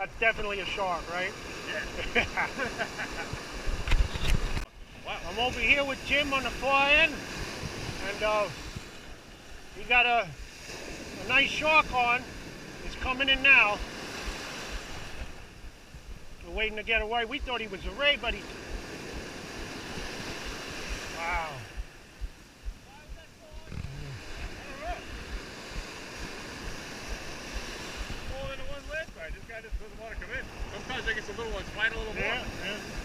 That's definitely a shark, right? Yeah. Wow. I'm over here with Jim on the far end, and he got a nice shark on. It's coming in now. We're waiting to get away. We thought he was a ray, but he... Wow. This guy just doesn't want to come in. Sometimes I get some little ones fight a little more. Yeah.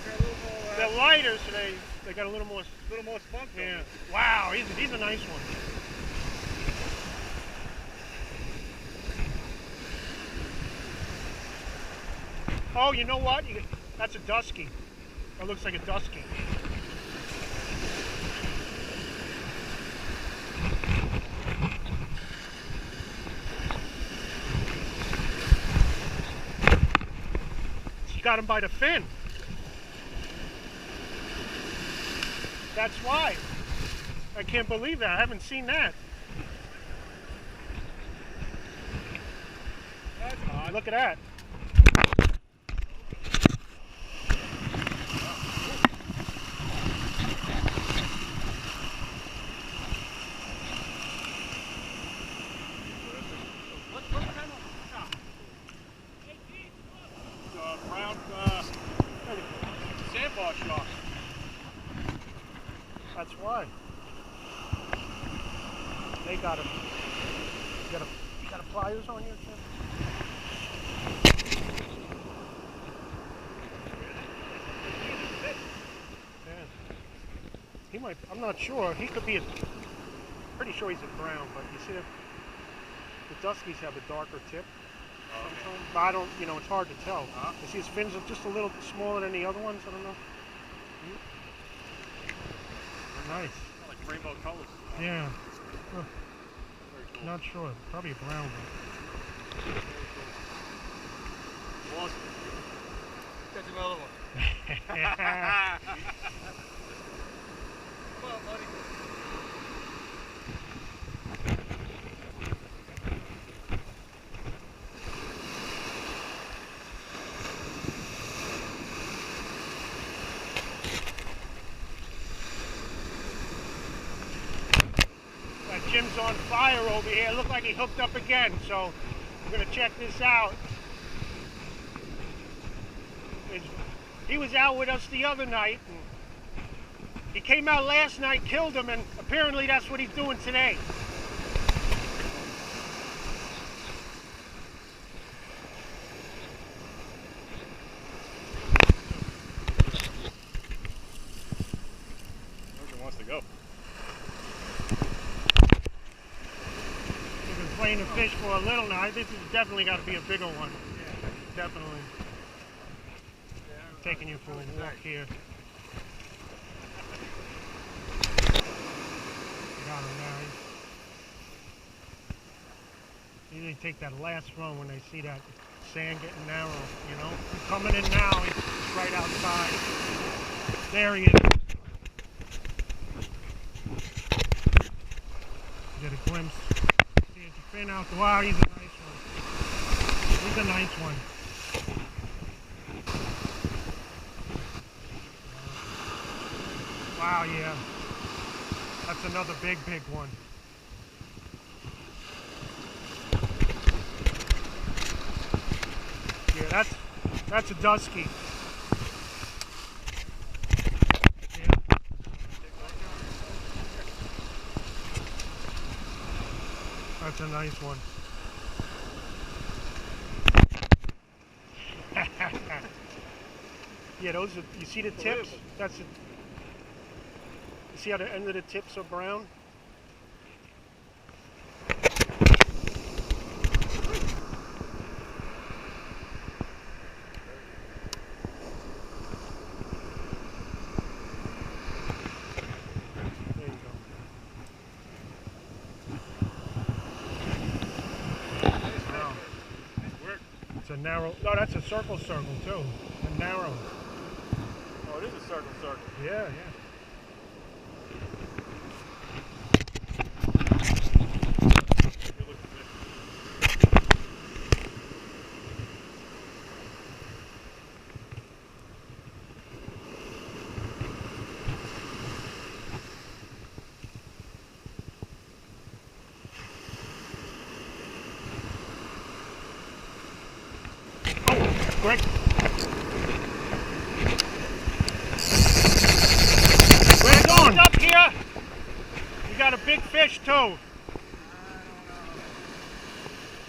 Got a little more, they're lighter, so they got a little more spunk. Yeah. Wow, he's a nice one. Oh, you know what? That's a dusky. That looks like a dusky. You got him by the fin. That's why. I can't believe that. I haven't seen that. That's odd. Look at that. Brown sandbar shark. That's why. They got him. You got a pliers on you, Tim? Yeah. He might. I'm not sure. He could be a. Pretty sure he's a brown, but you see the duskies have a darker tip. Sometimes, but I don't, it's hard to tell. You see his fins are just a little smaller than the other ones, I don't know. Nice. Like rainbow colors. Yeah. Huh. Very cool. Not sure. Probably a brown one. Awesome. Catch another one. Come on, buddy. Jim's on fire over here. Looked like he hooked up again, so we're gonna check this out. He was out with us the other night. And he came out last night, killed him, and apparently that's what he's doing today. Wants to go. Playing the fish for a little now. This has definitely got to be a bigger one. Yeah. Definitely. Taking you for a walk here. Got him now. Usually take that last run when they see that sand getting narrow, He's coming in now. He's right outside. There he is. Get a glimpse. Fin out. Wow, he's a nice one. He's a nice one. Wow, yeah. That's another big one. Yeah, that's a dusky. Yeah. That's a nice one. Yeah, those are, you see the tips? That's it. You see how the end of the tips are brown? There you go. Wow. It's a narrow, no, that's a circle too. A narrow. Oh, it is a circle. Yeah. Greg. Greg, on up here. You got a big fish too.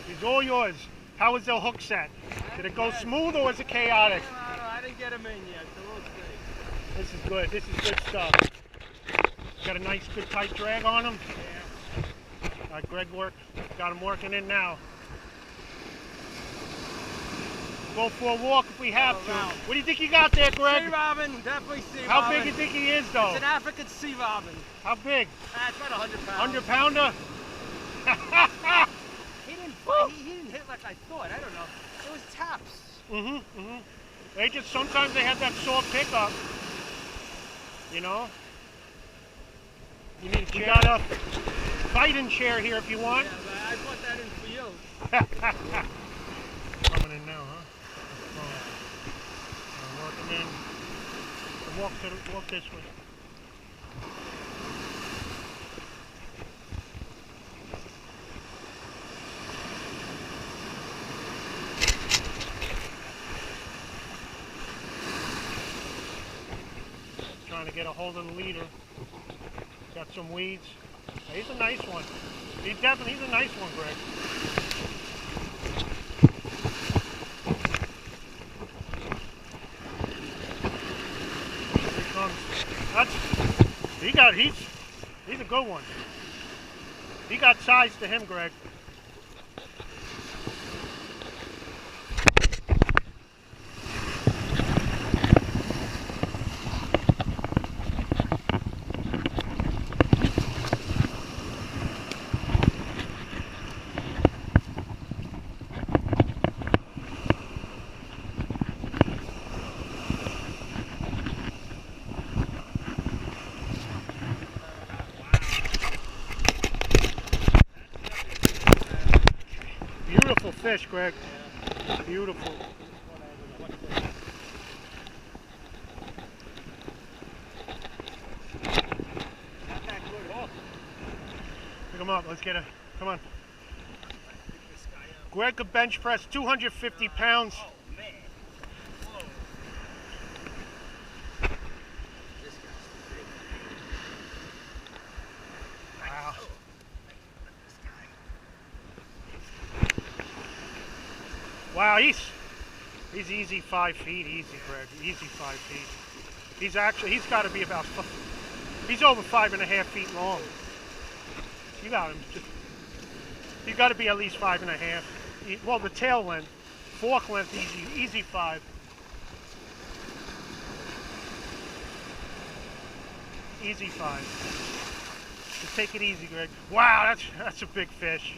He's all yours. How was the hook set? Did it go smooth or was it chaotic? I didn't get him in yet, so we'll see. This is good. This is good stuff. Got a nice, good, tight drag on him. Yeah. All right, Greg got him working in now. Go for a walk if we have to. What do you think you got there, Greg? Sea robin, definitely sea robin. How big do you think he is, though? It's an African sea robin. How big? It's about 100 pounds. 100 pounder? He didn't hit like I thought. I don't know. It was taps. They sometimes they have that sore pickup. You know? You need a chair. We got a fighting chair here if you want. Yeah, but I brought that in for you. Coming in now, huh? Working in. Walk this way. Trying to get a hold of the leader. Got some weeds. He's a nice one. He's a nice one, Greg. Here he comes. He's a good one. He got size to him, Greg. Beautiful fish, Greg. Beautiful. Pick him up. Let's get a. Come on. Greg could bench press 250 pounds. Oh, man. Whoa. This guy's big. Wow. Wow, he's easy 5 feet, easy, Greg, easy 5 feet. He's got to be about, he's over 5.5 feet long. You got him, you got to be at least 5.5. Well, the tail length, fork length, easy 5. Easy 5. Just take it easy, Greg. Wow, that's a big fish.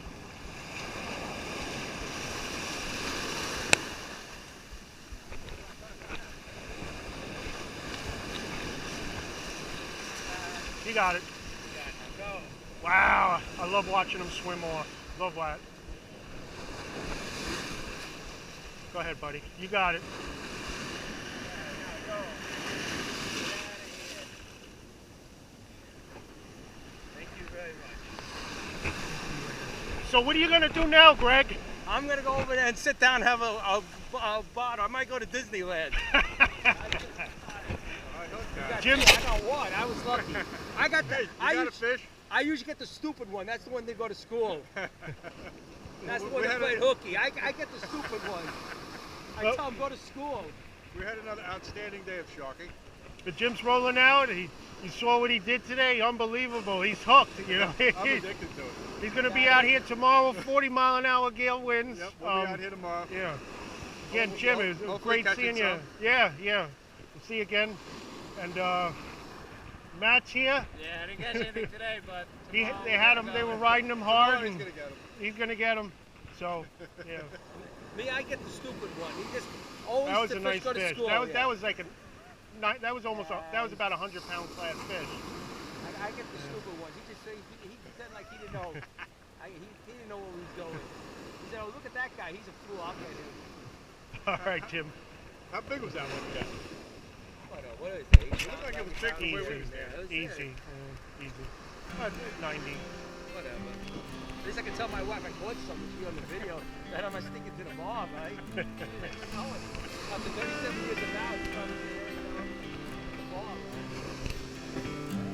You got it. Wow, I love watching them swim off. Love that. Go ahead, buddy. You got it. Thank you very much. So what are you going to do now, Greg? I'm going to go over there and sit down and have a bottle. I might go to Disneyland. Jim, I got one. I was lucky. I got the. You got a fish? I usually get the stupid one. That's the one they go to school. That's the one We that had played hooky. I get the stupid one. I tell them go to school. We had another outstanding day of sharking. the Jim's rolling out. You saw what he did today. Unbelievable. He's hooked. You know. I'm addicted to it. He's going to be out here tomorrow. 40-mile-an-hour gale winds. Yep, we'll be out here tomorrow. Yeah. Again, Jim, it was great seeing you. Some. Yeah. We'll see you again. And Matt's here. Yeah, I didn't catch anything today, but They had him. They were riding him hard. He's And gonna get him. he's going to get him. So, yeah. me, I get the stupid one. He just always That was the a nice go to fish. school. That was like that was almost that was about 100-pound class fish. I get the stupid ones. He just said he said like he didn't know. He didn't know where he was going. He said, "Oh, look at that guy. He's a fool. I'll get him." All right, Jim. How big was that one we got? What is it? It looked like it was big from where we was there. Easy. Easy. 90. Whatever. At least I can tell my wife I caught something. She on the video. That I'm sticking to the bar, right? After 37 years of now, it's probably the ball, right?